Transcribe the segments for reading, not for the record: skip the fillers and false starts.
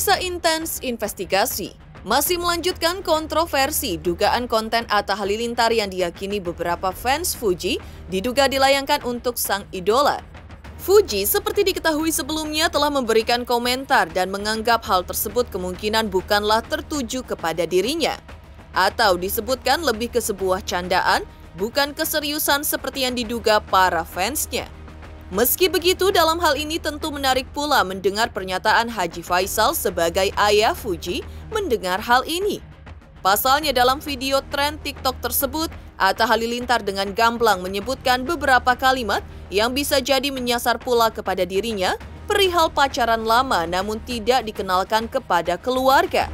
Pemirsa Intens Investigasi masih melanjutkan kontroversi dugaan konten Atta Halilintar yang diyakini beberapa fans Fuji diduga dilayangkan untuk sang idola. Fuji seperti diketahui sebelumnya telah memberikan komentar dan menganggap hal tersebut kemungkinan bukanlah tertuju kepada dirinya. Atau disebutkan lebih ke sebuah candaan, bukan keseriusan seperti yang diduga para fansnya. Meski begitu, dalam hal ini tentu menarik pula mendengar pernyataan Haji Faisal sebagai ayah Fuji mendengar hal ini. Pasalnya dalam video tren TikTok tersebut, Atta Halilintar dengan gamblang menyebutkan beberapa kalimat yang bisa jadi menyasar pula kepada dirinya perihal pacaran lama namun tidak dikenalkan kepada keluarga.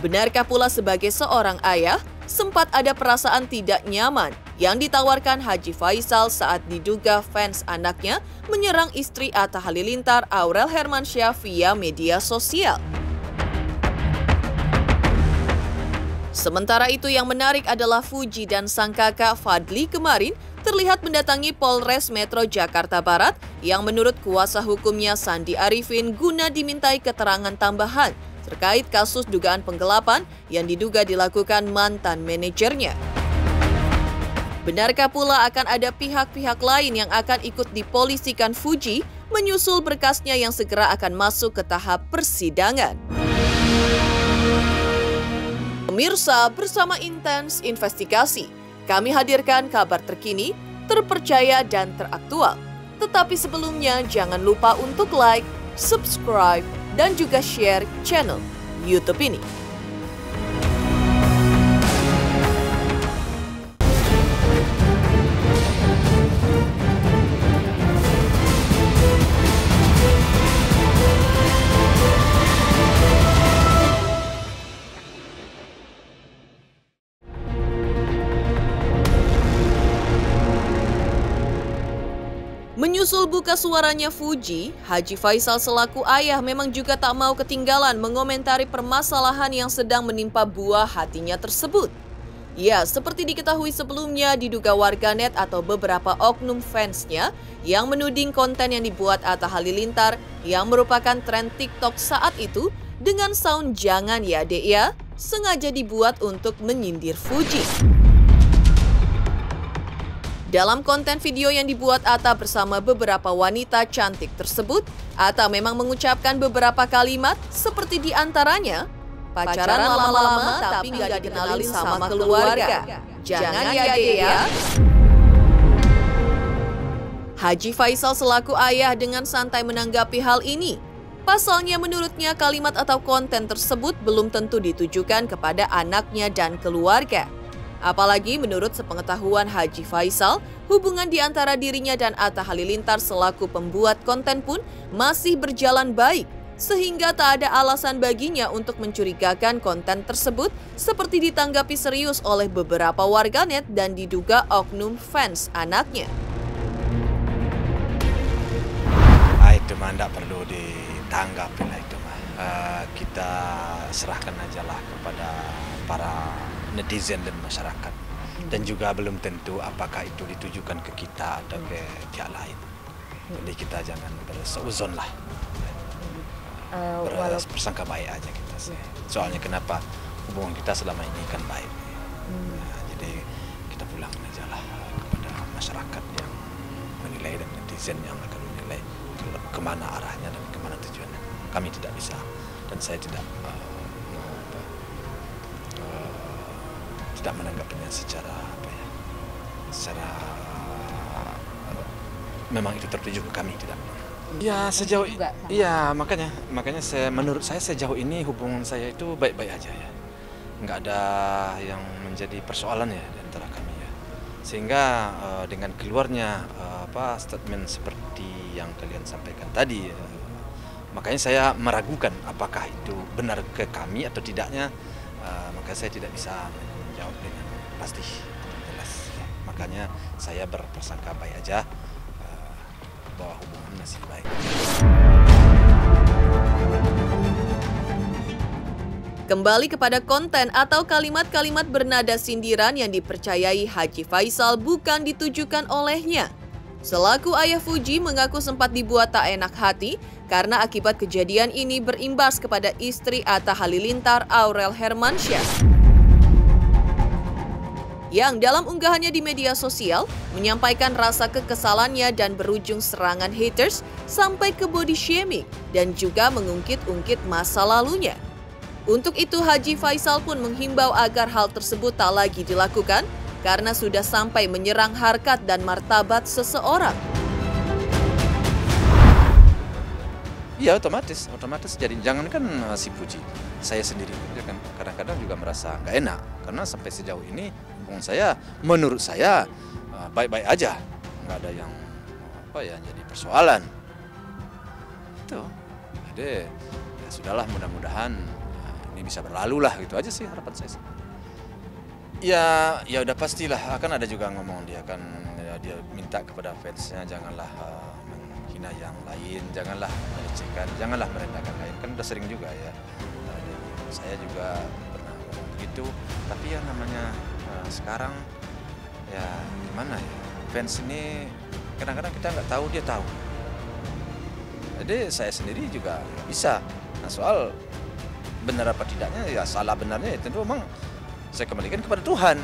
Benarkah pula sebagai seorang ayah, sempat ada perasaan tidak nyaman yang ditawarkan Haji Faisal saat diduga fans anaknya menyerang istri Atta Halilintar, Aurel Hermansyah, via media sosial. Sementara itu yang menarik adalah Fuji dan sang kakak Fadly kemarin terlihat mendatangi Polres Metro Jakarta Barat yang menurut kuasa hukumnya Sandi Arifin guna dimintai keterangan tambahan terkait kasus dugaan penggelapan yang diduga dilakukan mantan manajernya. Benarkah pula akan ada pihak-pihak lain yang akan ikut dipolisikan Fuji menyusul berkasnya yang segera akan masuk ke tahap persidangan? Pemirsa, bersama Intens Investigasi, kami hadirkan kabar terkini, terpercaya dan teraktual. Tetapi sebelumnya jangan lupa untuk like, subscribe, dan juga share channel YouTube ini. Menyusul buka suaranya Fuji, Haji Faisal selaku ayah memang juga tak mau ketinggalan mengomentari permasalahan yang sedang menimpa buah hatinya tersebut. Ya, seperti diketahui sebelumnya diduga warganet atau beberapa oknum fansnya yang menuding konten yang dibuat Atta Halilintar yang merupakan tren TikTok saat itu dengan sound "jangan ya dek ya" sengaja dibuat untuk menyindir Fuji. Dalam konten video yang dibuat Atta bersama beberapa wanita cantik tersebut, Atta memang mengucapkan beberapa kalimat seperti diantaranya, "Pacaran lama-lama tapi nggak dikenalin sama keluarga. Jangan ya deh ya." Haji Faisal selaku ayah dengan santai menanggapi hal ini. Pasalnya menurutnya kalimat atau konten tersebut belum tentu ditujukan kepada anaknya dan keluarga. Apalagi menurut sepengetahuan Haji Faisal, hubungan di antara dirinya dan Atta Halilintar selaku pembuat konten pun masih berjalan baik, sehingga tak ada alasan baginya untuk mencurigakan konten tersebut seperti ditanggapi serius oleh beberapa warganet dan diduga oknum fans anaknya. Itu mah tidak perlu ditanggapi lah itu mah. Kita serahkan aja lah kepada para netizen dan masyarakat, dan juga belum tentu apakah itu ditujukan ke kita atau ke pihak lain. Jadi kita jangan berseuzon lah, bersangka baik aja kita sih. Soalnya kenapa hubungan kita selama ini kan baik. Jadi kita pulang aja lah kepada masyarakat yang menilai dan netizen yang akan menilai kemana arahnya dan kemana tujuannya. Kami tidak bisa dan saya tidak menanggapinya secara memang itu tertuju ke kami, tidak. Ya sejauh iya makanya menurut saya sejauh ini hubungan saya itu baik-baik aja ya, nggak ada yang menjadi persoalan ya di antara kami ya, sehingga dengan keluarnya statement seperti yang kalian sampaikan tadi, makanya saya meragukan apakah itu benar ke kami atau tidaknya, makanya saya tidak bisa menjawab dengan pasti jelas. Makanya saya berprasangka baik aja bahwa hubungan masih baik. Kembali kepada konten atau kalimat-kalimat bernada sindiran yang dipercayai Haji Faisal bukan ditujukan olehnya. Selaku ayah Fuji mengaku sempat dibuat tak enak hati karena akibat kejadian ini berimbas kepada istri Atta Halilintar, Aurel Hermansyah, yang dalam unggahannya di media sosial menyampaikan rasa kekesalannya dan berujung serangan haters sampai ke body shaming dan juga mengungkit-ungkit masa lalunya. Untuk itu Haji Faisal pun menghimbau agar hal tersebut tak lagi dilakukan karena sudah sampai menyerang harkat dan martabat seseorang. Iya, otomatis. Jadi jangankan si Puji, saya sendiri ya kan kadang-kadang juga merasa nggak enak karena sampai sejauh ini hubungan saya, menurut saya baik-baik aja, nggak ada yang jadi persoalan. Itu, jadi ya sudahlah, mudah-mudahan ini bisa berlalu lah, gitu aja sih harapan saya. Ya udah pastilah akan ada juga ngomong dia kan, ya, dia minta kepada fansnya janganlah menghina yang lain, janganlah melecehkan, janganlah merendahkan lain, kan udah sering juga ya. Saya juga pernah ngomong begitu, tapi yang namanya sekarang ya gimana ya, fans ini kadang-kadang kita nggak tahu dia tahu. Jadi saya sendiri juga nggak bisa. Nah, soal benar apa tidaknya, ya salah benarnya ya tentu memang saya kembalikan kepada Tuhan.